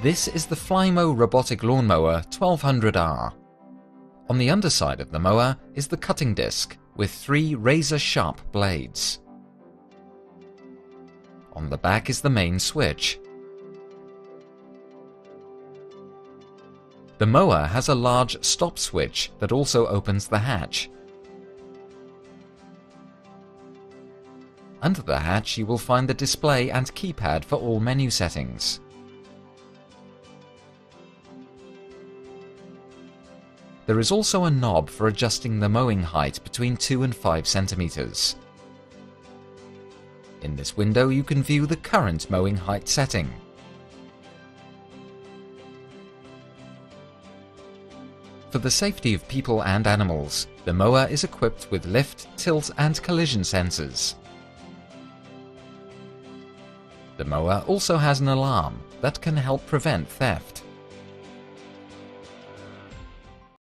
This is the Flymo Robotic Lawnmower 1200R. On the underside of the mower is the cutting disc with 3 razor-sharp blades. On the back is the main switch. The mower has a large stop switch that also opens the hatch. Under the hatch you will find the display and keypad for all menu settings. There is also a knob for adjusting the mowing height between 2 and 5 centimeters. In this window you can view the current mowing height setting. For the safety of people and animals, the mower is equipped with lift, tilt and collision sensors. The mower also has an alarm that can help prevent theft.